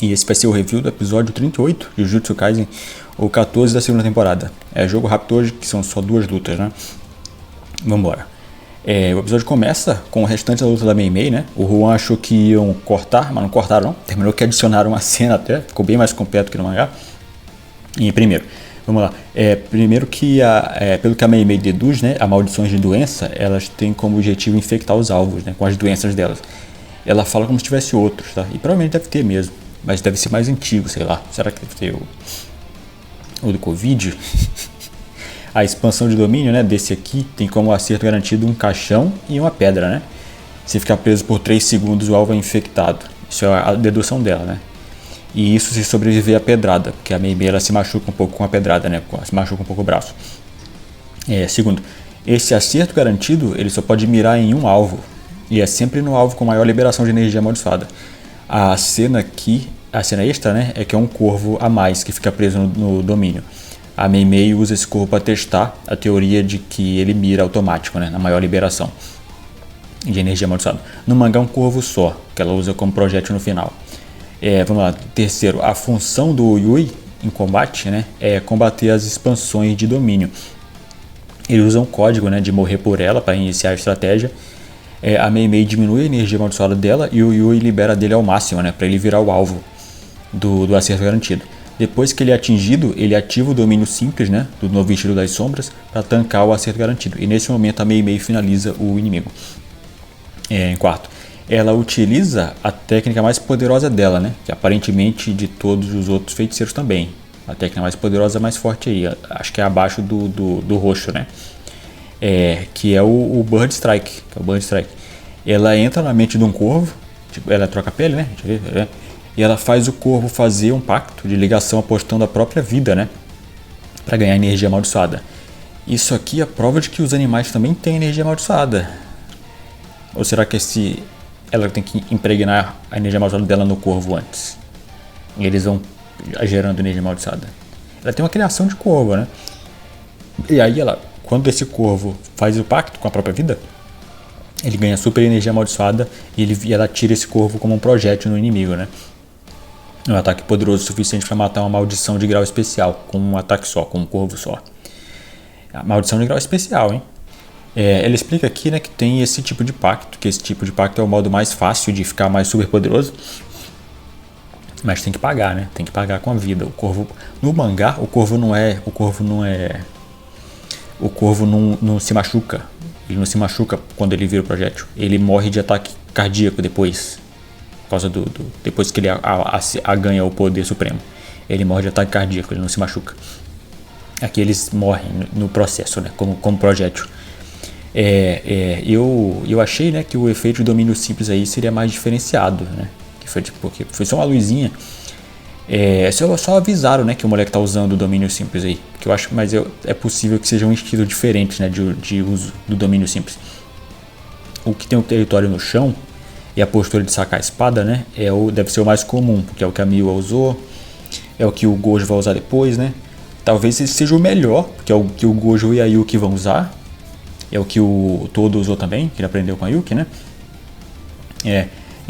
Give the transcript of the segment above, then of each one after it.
E esse vai ser o review do episódio 38 de Jujutsu Kaisen, ou 14 da segunda temporada. É jogo rápido hoje, que são só 2 lutas, né? Vambora. O episódio começa com o restante da luta da Mei Mei, né? O Juan achou que iam cortar, mas não cortaram não. Terminou que adicionaram uma cena até, ficou bem mais completo que no mangá. E primeiro, vamos lá. Primeiro que, pelo que a Mei Mei deduz, né? As maldições de doença, elas têm como objetivo infectar os alvos, né? Com as doenças delas. Ela fala como se tivesse outros, tá? E provavelmente deve ter mesmo. Mas deve ser mais antigo, sei lá. Será que deve ter o do Covid? A expansão de domínio, né, desse aqui tem como acerto garantido um caixão e uma pedra, né? Se ficar preso por 3 segundos, o alvo é infectado. Isso é a dedução dela, né? E isso se sobreviver à pedrada, porque a Mei Mei ela se machuca um pouco com a pedrada, né? Se machuca um pouco o braço. Segundo, esse acerto garantido, ele só pode mirar em um alvo. E é sempre no alvo com maior liberação de energia amaldiçoada. A cena extra, né, é que é um corvo a mais que fica preso no domínio. A Mei Mei usa esse corvo para testar a teoria de que ele mira automático, né, na maior liberação de energia amaldiçoada. No mangá é um corvo só, que ela usa como projétil no final. Vamos lá. Terceiro, a função do Yui em combate, né, é combater as expansões de domínio. Ele usa um código, né, de morrer por ela para iniciar a estratégia. A Mei Mei diminui a energia amaldiçoada dela e o Yui libera dele ao máximo, né, para ele virar o alvo do acerto garantido. Depois que ele é atingido, ele ativa o domínio simples, né, do novo estilo das sombras para tancar o acerto garantido. E nesse momento a Mei Mei finaliza o inimigo. Em quarto, ela utiliza a técnica mais poderosa dela, né, que aparentemente de todos os outros feiticeiros também. A técnica mais poderosa, mais forte aí, acho que é abaixo do roxo, né. Que é o Bird Strike, Ela entra na mente de um corvo, tipo, ela troca a pele, né? E ela faz o corvo fazer um pacto de ligação apostando a própria vida, né? Para ganhar energia amaldiçoada. Isso aqui é a prova de que os animais também têm energia amaldiçoada. Ou será que ela tem que impregnar a energia amaldiçoada dela no corvo antes? E eles vão gerando energia amaldiçoada. Ela tem uma criação de corvo, né? E aí quando esse corvo faz o pacto com a própria vida, ele ganha super energia amaldiçoada e ela tira esse corvo como um projétil no inimigo, né? Um ataque poderoso o suficiente para matar uma maldição de grau especial, com um ataque só, com um corvo só. A maldição de grau especial, hein? Ela explica aqui, né, que tem esse tipo de pacto, que esse tipo de pacto é o modo mais fácil de ficar mais super poderoso. Mas tem que pagar, né? Tem que pagar com a vida. O corvo, no mangá, o corvo não se machuca. Ele não se machuca quando ele vira o projétil. Ele morre de ataque cardíaco depois. Por causa depois que ele ganha o poder supremo. Ele morre de ataque cardíaco, ele não se machuca. Aqui eles morrem no processo, né? Como projétil. Eu achei, né, que o efeito de domínio simples aí seria mais diferenciado, né? Que foi só uma luzinha. Só avisaram, né, que o moleque tá usando o domínio simples aí, que eu acho, mas é possível que seja um estilo diferente, né, de uso do domínio simples. O que tem o território no chão e a postura de sacar a espada, né, deve ser o mais comum, porque é o que a Miwa usou, é o que o Gojo vai usar depois, né. Talvez esse seja o melhor, porque é o que o Gojo e a Yuki vão usar, é o que o Todo usou também, que ele aprendeu com a Yuki, né.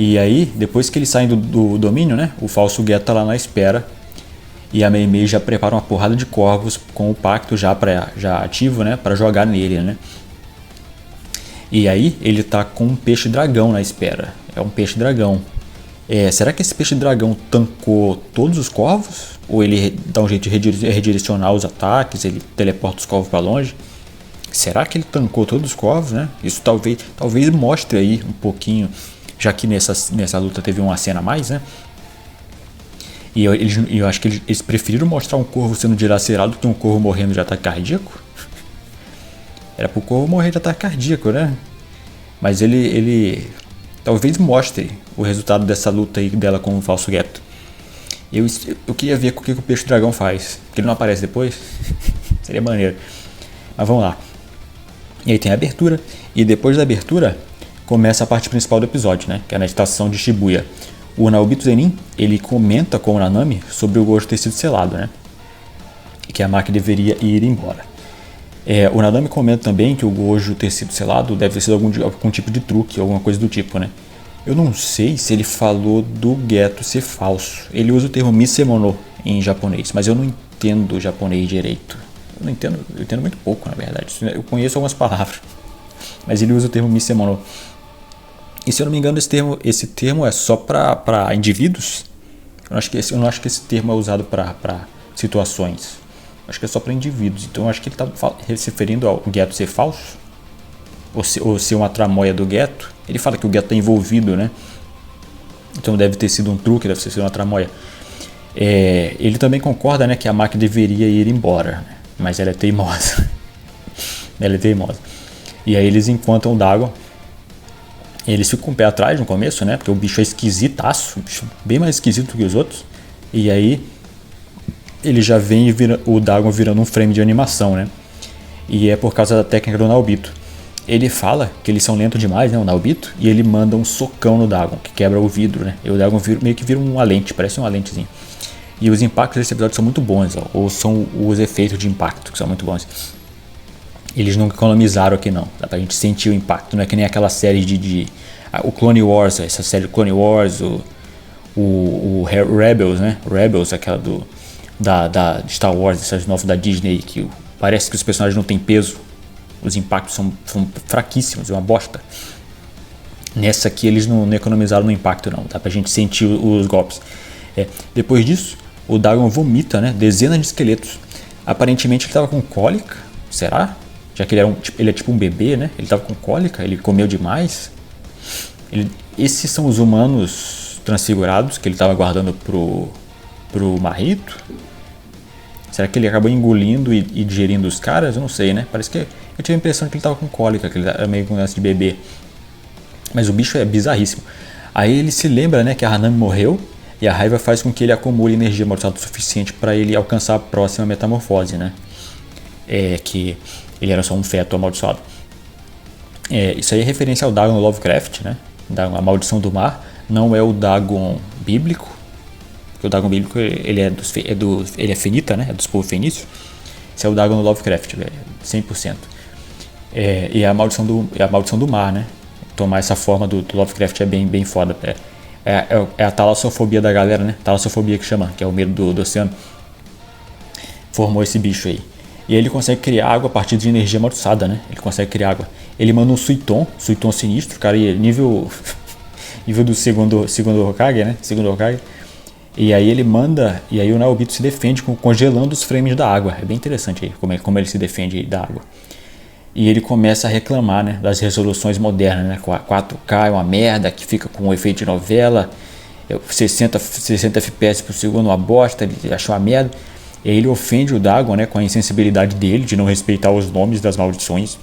E aí, depois que eles saem do domínio, né, o falso Geto tá lá na espera. E a Mei Mei já prepara uma porrada de corvos com o pacto já ativo, né, para jogar nele, né. E aí, ele tá com um peixe dragão na espera. É um peixe dragão. Será que esse peixe dragão tancou todos os corvos? Ou ele dá um jeito de redirecionar os ataques, ele teleporta os corvos para longe? Será que ele tancou todos os corvos, né? Isso talvez mostre aí um pouquinho, já que nessa luta teve uma cena a mais, né? E eu acho que eles preferiram mostrar um corvo sendo dilacerado do que um corvo morrendo de ataque cardíaco. Era pro corvo morrer de ataque cardíaco, né? Mas ele talvez mostre o resultado dessa luta aí dela com o falso Geto. Eu queria ver o que o peixe dragão faz, porque ele não aparece depois. Seria maneiro. Mas vamos lá. E aí tem a abertura, e depois da abertura começa a parte principal do episódio, né? Que é na estação de Shibuya. O Naobito Zenin, ele comenta com o Nanami sobre o Gojo ter sido selado, né? E que a Maki deveria ir embora. O Nanami comenta também que o Gojo ter sido selado deve ter sido algum tipo de truque, alguma coisa do tipo, né? Eu não sei se ele falou do Geto ser falso. Ele usa o termo misemono em japonês, mas eu não entendo o japonês direito. Eu entendo muito pouco, na verdade. Eu conheço algumas palavras, mas ele usa o termo misemono. E se eu não me engano, esse termo é só para indivíduos? Eu não acho que esse termo é usado para situações. Eu acho que é só para indivíduos. Então eu acho que ele está se referindo ao Geto ser falso. Ou ser uma tramóia do Geto. Ele fala que o Geto está envolvido, né? Então deve ter sido um truque, deve ter sido uma tramóia. Ele também concorda, né, que a Maki deveria ir embora, né? Mas ela é teimosa. Ela é teimosa. E aí eles encontram o Dagon. Eles ficam com o pé atrás no começo, né? Porque o bicho é esquisitaço, bem mais esquisito que os outros. E aí ele já vem o Dagon virando um frame de animação, né? E é por causa da técnica do Naobito. Ele fala que eles são lentos demais, né, o Naobito, e ele manda um socão no Dagon, que quebra o vidro, né? E o Dagon meio que vira uma lente, parece uma lentezinha. E os impactos desse episódio são muito bons, ou são os efeitos de impacto que são muito bons. Eles não economizaram aqui não, dá pra gente sentir o impacto, não é que nem aquela série o Clone Wars, essa série Clone Wars, o Rebels, né? Rebels, aquela da Star Wars, essas novas da Disney, que parece que os personagens não têm peso. Os impactos são fraquíssimos, é uma bosta. Nessa aqui eles não economizaram no impacto não, dá pra gente sentir os golpes. Depois disso, o Dagon vomita, né, dezenas de esqueletos. Aparentemente ele estava com cólica, será? Já que ele é tipo um bebê, né? Ele estava com cólica, ele comeu demais. Esses são os humanos transfigurados que ele estava guardando pro Marrito. Será que ele acabou engolindo e digerindo os caras? Eu não sei, né? Parece que eu tive a impressão de que ele estava com cólica, que ele era meio com essa de bebê. Mas o bicho é bizarríssimo. Aí ele se lembra, né, que a Hanami morreu e a raiva faz com que ele acumule energia amaldiçoada o suficiente para ele alcançar a próxima metamorfose, né? Que ele era só um feto amaldiçoado. Isso aí é referência ao Dagon Lovecraft, né? A maldição do mar. Não é o Dagon bíblico. Porque o Dagon bíblico ele é fenita, né? É dos povos fenícios. Esse é o Dagon Lovecraft, 100%. E é a maldição do mar, né? Tomar essa forma do Lovecraft é bem foda. É a talassofobia da galera, né? Talassofobia que chama, que é o medo do oceano. Formou esse bicho aí. E aí ele consegue criar água a partir de energia amaldiçoada, né? Ele consegue criar água. Ele manda um Suiton sinistro, cara, nível do segundo Hokage, né? Segundo Hokage. E aí ele manda, e aí o Naobito se defende congelando os frames da água. É bem interessante aí como ele se defende da água. E ele começa a reclamar, né, das resoluções modernas, né? 4K é uma merda, que fica com um efeito de novela, 60 FPS por segundo uma bosta, ele achou uma merda. E aí ele ofende o Dagon, né, com a insensibilidade dele de não respeitar os nomes das maldições.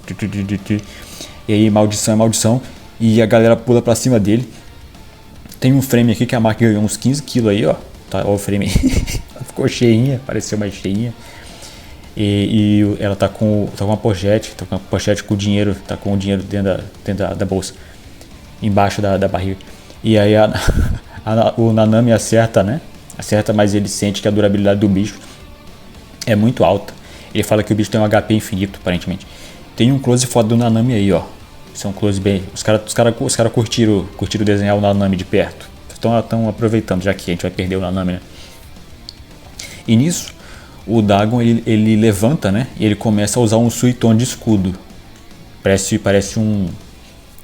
E aí maldição é maldição, e a galera pula pra cima dele. Tem um frame aqui que a Maki ganhou uns 15 kg aí, ó. Tá, ó o frame. Ela ficou cheinha, pareceu mais cheinha. E ela tá com uma pochete, com o dinheiro, tá com o dinheiro dentro da bolsa, embaixo da barriga. E aí o Nanami acerta, né? Acerta, mas ele sente que a durabilidade do bicho é muito alta. Ele fala que o bicho tem um HP infinito, aparentemente. Tem um close foda do Nanami aí, ó. Isso é um close bem. Os cara curtiram desenhar o Nanami de perto. Estão aproveitando, já que a gente vai perder o Nanami, né? E nisso, o Dagon ele levanta, né? E ele começa a usar um Suiton de escudo. Parece um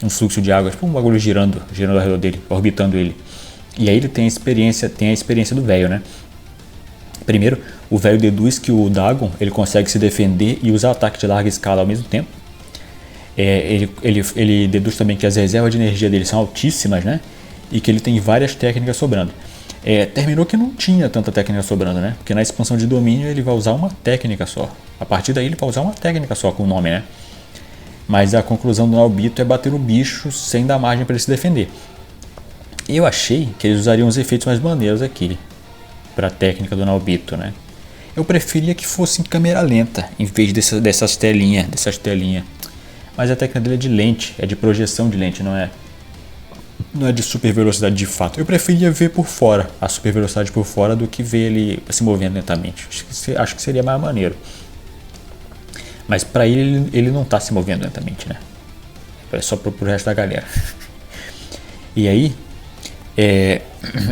fluxo de água, tipo um bagulho girando ao redor dele, orbitando ele. E aí ele tem a experiência do velho, né? Primeiro, o velho deduz que o Dagon ele consegue se defender e usar ataque de larga escala ao mesmo tempo. Ele deduz também que as reservas de energia dele são altíssimas, né? E que ele tem várias técnicas sobrando. Terminou que não tinha tanta técnica sobrando, né? Porque na expansão de domínio ele vai usar uma técnica só. A partir daí ele vai usar uma técnica só com o nome, né? Mas a conclusão do Naobito é bater no bicho sem dar margem para ele se defender. Eu achei que eles usariam os efeitos mais maneiros aqui para a técnica do Naobito, né? Eu preferia que fosse em câmera lenta em vez dessas telinhas. Mas a técnica dele é de lente, é de projeção de lente, não é de super velocidade de fato. Eu preferia ver por fora, a super velocidade por fora, do que ver ele se movendo lentamente. Acho que seria mais maneiro. Mas para ele não está se movendo lentamente, né? É só pro resto da galera. E aí,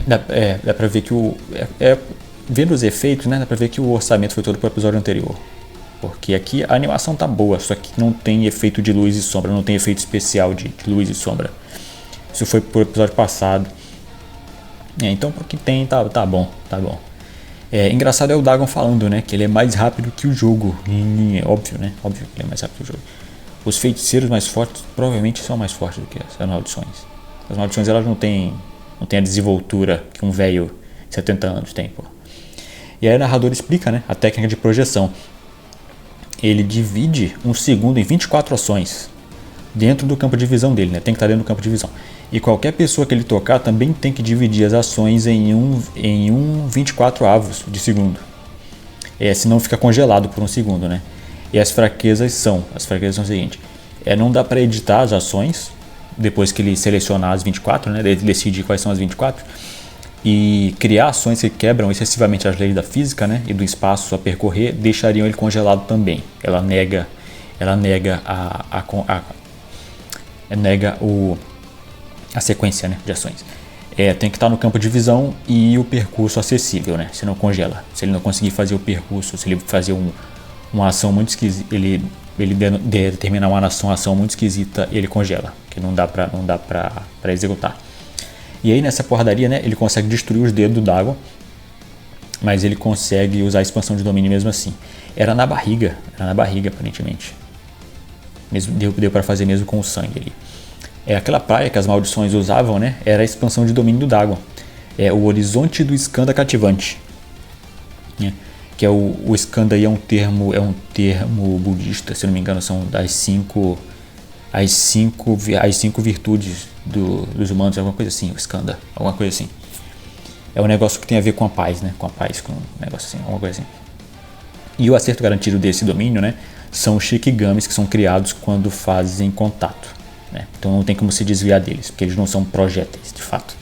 dá pra ver que vendo os efeitos, né, dá pra ver que o orçamento foi todo pro episódio anterior. Porque aqui a animação tá boa, só que não tem efeito de luz e sombra, não tem efeito especial de luz e sombra. Isso foi pro episódio passado. Então o que tem tá bom, tá bom. Engraçado é o Dagon falando, né, que ele é mais rápido que o jogo. Óbvio, né? Óbvio que ele é mais rápido que o jogo. Os feiticeiros mais fortes provavelmente são mais fortes do que as maldições. As maldições elas não têm a desenvoltura que um velho de 70 anos tem, pô. E aí o narrador explica, né, a técnica de projeção. Ele divide um segundo em 24 ações dentro do campo de visão dele, né? Tem que estar dentro do campo de visão. E qualquer pessoa que ele tocar também tem que dividir as ações em 24 avos de segundo. Senão fica congelado por um segundo, né? E as fraquezas são as seguintes. Não dá para editar as ações depois que ele selecionar as 24, né? Ele decide quais são as 24. E criar ações que quebram excessivamente as leis da física, né, e do espaço a percorrer, deixariam ele congelado também. Ela nega a sequência, né, de ações. Tem que estar no campo de visão e o percurso acessível, né, senão congela. Se ele não conseguir fazer o percurso, se ele fazer uma ação muito esquisita, ele determinar uma ação muito esquisita, ele congela, que não dá para executar. E aí nessa porradaria, né, ele consegue destruir os dedos do Dagon, mas ele consegue usar a expansão de domínio mesmo assim. Era na barriga aparentemente. Deu para fazer mesmo com o sangue ali. Aquela praia que as maldições usavam, né, era a expansão de domínio do Dagon. O horizonte do Skanda cativante. Né, que o Skanda aí é um termo budista, se não me engano, são as cinco virtudes dos humanos, alguma coisa assim, o Skanda, alguma coisa assim. É um negócio que tem a ver com a paz, né? Com um negócio assim, alguma coisa assim. E o acerto garantido desse domínio, né, são os Shikigamis que são criados quando fazem contato, né? Então não tem como se desviar deles, porque eles não são projéteis, de fato.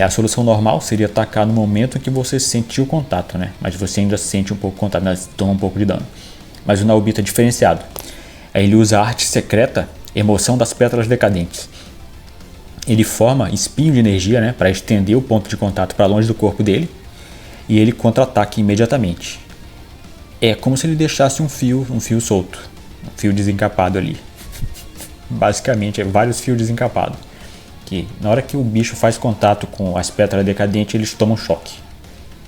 A solução normal seria atacar no momento em que você sentiu o contato, né? Mas você ainda sente um pouco o contato, mas toma um pouco de dano. Mas o Naobito é diferenciado. Ele usa a arte secreta, emoção das pétalas decadentes. Ele forma espinho de energia, né, para estender o ponto de contato para longe do corpo dele, e ele contra-ataca imediatamente. É como se ele deixasse um fio solto, um fio desencapado ali. Basicamente, vários fios desencapados. Que na hora que o bicho faz contato com as pétalas decadentes, eles tomam choque.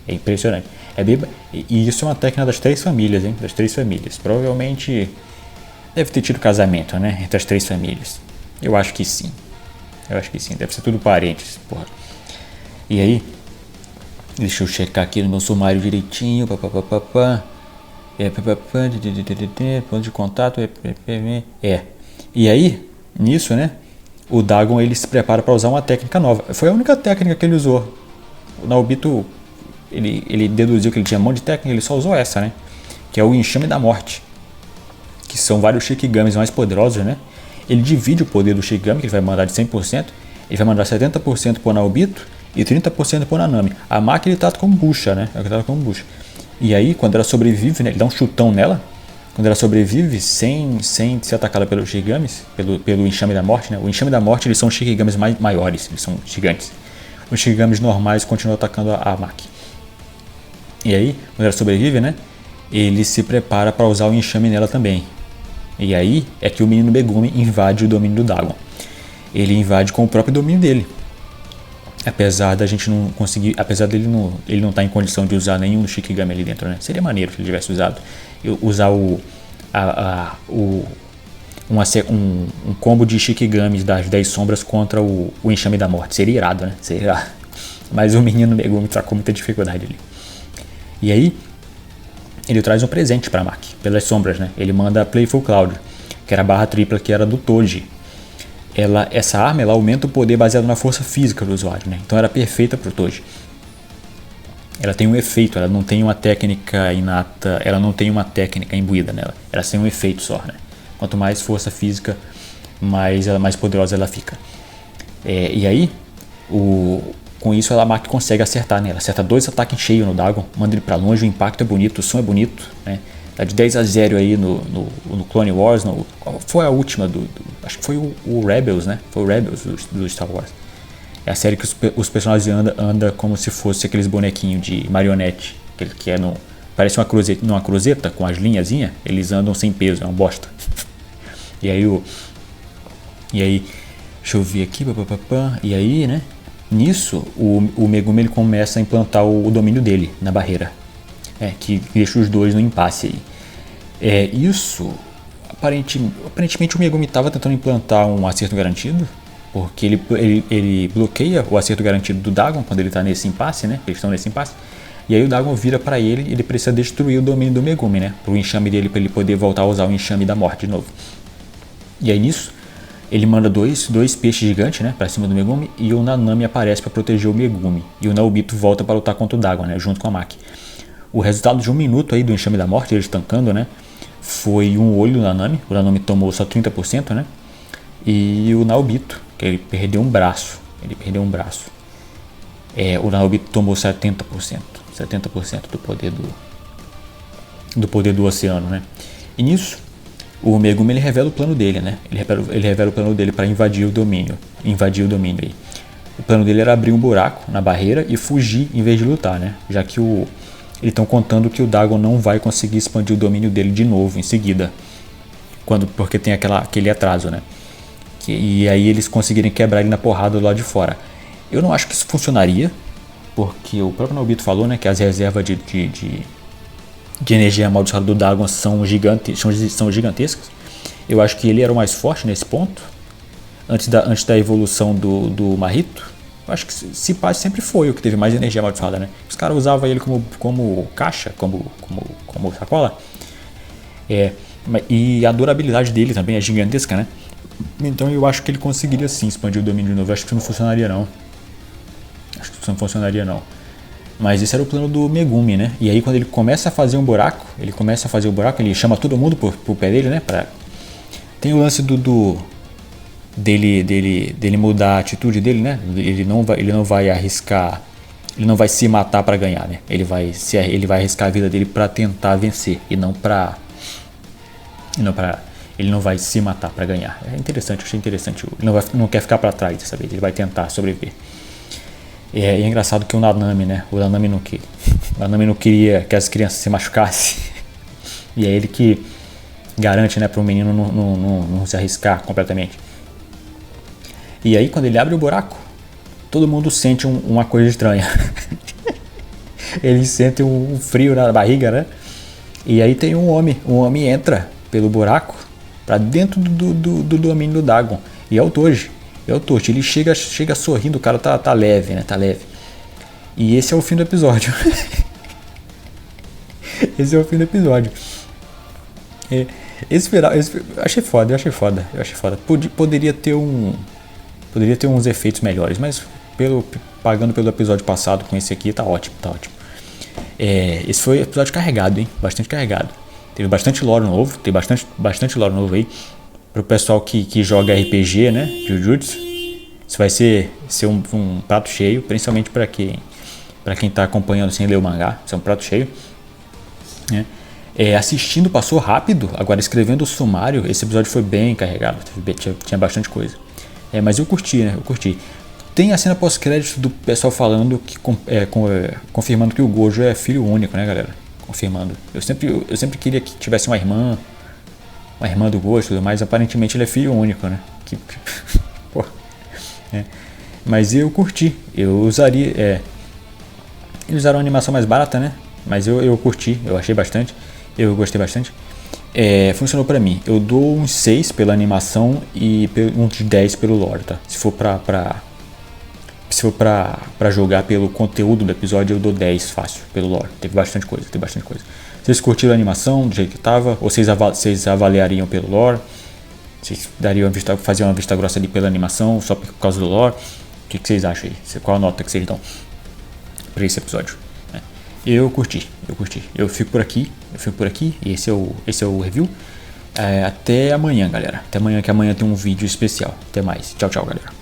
É impressionante. E isso é uma técnica das 3 famílias, hein? Das 3 famílias. Provavelmente deve ter tido casamento, né, entre as 3 famílias. Eu acho que sim. Deve ser tudo parentes, porra. E aí, deixa eu checar aqui no meu sumário direitinho. Ponto de contato. E aí, nisso, né, o Dagon ele se prepara para usar uma técnica nova. Foi a única técnica que ele usou. O Naobito, ele deduziu que ele tinha um monte de técnica, ele só usou essa, né, que é o enxame da morte, que são vários Shikigamis mais poderosos, né? Ele divide o poder do Shikigami, que ele vai mandar de 100%, ele vai mandar 70% pro Naobito e 30% pro Nanami. A Maki ele trata como bucha, né? E aí, quando ela sobrevive, né, ele dá um chutão nela. Quando ela sobrevive sem ser atacada pelos Shikigamis, pelo enxame da morte, né? O enxame da morte, eles são Shikigamis maiores, eles são gigantes. Os Shikigamis normais continuam atacando a Maki. E aí, quando ela sobrevive, né, ele se prepara para usar o enxame nela também. E aí é que o menino Megumi invade o domínio do Dagon. Ele invade com o próprio domínio dele. Apesar da gente não conseguir, apesar dele ele não estar em condição de usar nenhum do Shikigami ali dentro, né? Seria maneiro se ele tivesse usado. Usar um combo de Shikigamis das 10 sombras contra o enxame da morte. Seria irado, né? Seria irado. Mas o menino Megumi tá com muita dificuldade ali. E aí ele traz um presente para Maki, pelas sombras, né? Ele manda a Playful Cloud, que era a barra tripla que era do Toji. Essa arma ela aumenta o poder baseado na força física do usuário, né? Então era perfeita para o Toji. Ela tem um efeito, ela não tem uma técnica inata, ela não tem uma técnica imbuída nela. Ela tem um efeito só, né? Quanto mais força física, mais poderosa ela fica. E aí, com isso a Maki consegue acertar, né? Ela acerta 2 ataques cheios no Dagon, manda ele pra longe, o impacto é bonito, o som é bonito, né? Tá de 10-0 aí no Clone Wars, qual foi a última acho que foi o Rebels, né? Foi o Rebels do Star Wars. É a série que os personagens andam como se fosse aqueles bonequinhos de marionete, que é parece uma cruzeta com as linhazinhas, eles andam sem peso, é uma bosta. E aí, deixa eu ver aqui, e aí, né, nisso, o Megumi ele começa a implantar o domínio dele na barreira, que deixa os dois no impasse aí. Isso, aparentemente o Megumi estava tentando implantar um acerto garantido, porque ele bloqueia o acerto garantido do Dagon quando ele está nesse impasse, né, eles estão nesse impasse. E aí o Dagon vira para ele precisa destruir o domínio do Megumi, né, pro enxame dele, para ele poder voltar a usar o enxame da morte de novo. E aí nisso, ele manda dois peixes gigantes, né, pra cima do Megumi, e o Nanami aparece para proteger o Megumi. E o Naobito volta para lutar contra o Dagon, né, junto com a Maki. O resultado de 1 minuto aí do enxame da morte, eles tancando, né, foi um olho do Nanami. O Nanami tomou só 30%, né, e o Naobito, que ele perdeu um braço. O Naobito tomou 70% do poder do oceano, né. E nisso, o Megumi ele revela o plano dele, né? Ele revela o plano dele para invadir o domínio aí. O plano dele era abrir um buraco na barreira e fugir em vez de lutar, né? Já que eles estão contando que o Dagon não vai conseguir expandir o domínio dele de novo em seguida, porque tem aquele atraso, né? E aí eles conseguirem quebrar ele na porrada do lado de fora. Eu não acho que isso funcionaria, porque o próprio Naobito falou, né, que as reservas de energia amaldiçoada do Dagon são gigantescas. Eu acho que ele era o mais forte nesse ponto, antes da evolução do Mahito. Eu acho que se pá, sempre foi o que teve mais energia amaldiçoada, né? Os caras usavam ele como caixa, como sacola. E a durabilidade dele também é gigantesca, né? Então eu acho que ele conseguiria sim expandir o domínio de novo. Eu acho que isso não funcionaria não. Mas esse era o plano do Megumi, né? E aí quando ele começa a fazer um buraco, ele chama todo mundo pro pé dele, né? Tem o lance dele mudar a atitude dele, né? Ele não vai arriscar, ele não vai se matar para ganhar, né? Ele vai arriscar a vida dele para tentar vencer e ele não vai se matar para ganhar. É interessante, eu achei interessante. Ele não quer ficar para trás dessa vez, ele vai tentar sobreviver. E é engraçado que o Nanami, né? O Nanami não queria que as crianças se machucassem. E é ele que garante, né, para o menino não se arriscar completamente. E aí quando ele abre o buraco, todo mundo sente uma coisa estranha. Eles sentem um frio na barriga, né? E aí tem um homem entra pelo buraco para dentro do domínio do Dagon. E é o Toji. Ele chega sorrindo, o cara tá leve, né? Tá leve. E esse é o fim do episódio. Esse final, eu achei foda. Poderia ter uns efeitos melhores, mas pagando pelo episódio passado com esse aqui, tá ótimo. Esse foi um episódio carregado, hein? Bastante carregado. Teve bastante lore novo, tem bastante lore novo aí. Pro pessoal que joga RPG, né, Jujutsu, isso vai ser um prato cheio, principalmente para quem tá acompanhando sem ler o mangá. Isso é um prato cheio, né? Assistindo passou rápido, agora escrevendo o sumário, esse episódio foi bem carregado, tinha bastante coisa. Mas eu curti, né? Tem a cena pós-crédito do pessoal falando confirmando que o Gojo é filho único, né, galera? Confirmando. Eu sempre queria que tivesse uma irmã do Gojo e tudo mais. Aparentemente ele é filho único, né? Pô. Mas eu curti. Eu usaria. Eles usaram uma animação mais barata, né? Mas eu curti. Eu achei bastante. Eu gostei bastante. Funcionou pra mim. Eu dou uns 6 pela animação e uns 10 pelo lore, tá? Se for pra jogar pelo conteúdo do episódio, eu dou 10 fácil pelo lore. Teve bastante coisa. Vocês curtiram a animação do jeito que tava? Ou vocês avaliariam pelo lore? Vocês faziam uma vista grossa ali pela animação, só por causa do lore? O que vocês acham aí? Qual a nota que vocês dão pra esse episódio? Eu curti. Eu fico por aqui. E esse é o review. Até amanhã, galera. Até amanhã, que amanhã tem um vídeo especial. Até mais. Tchau, galera.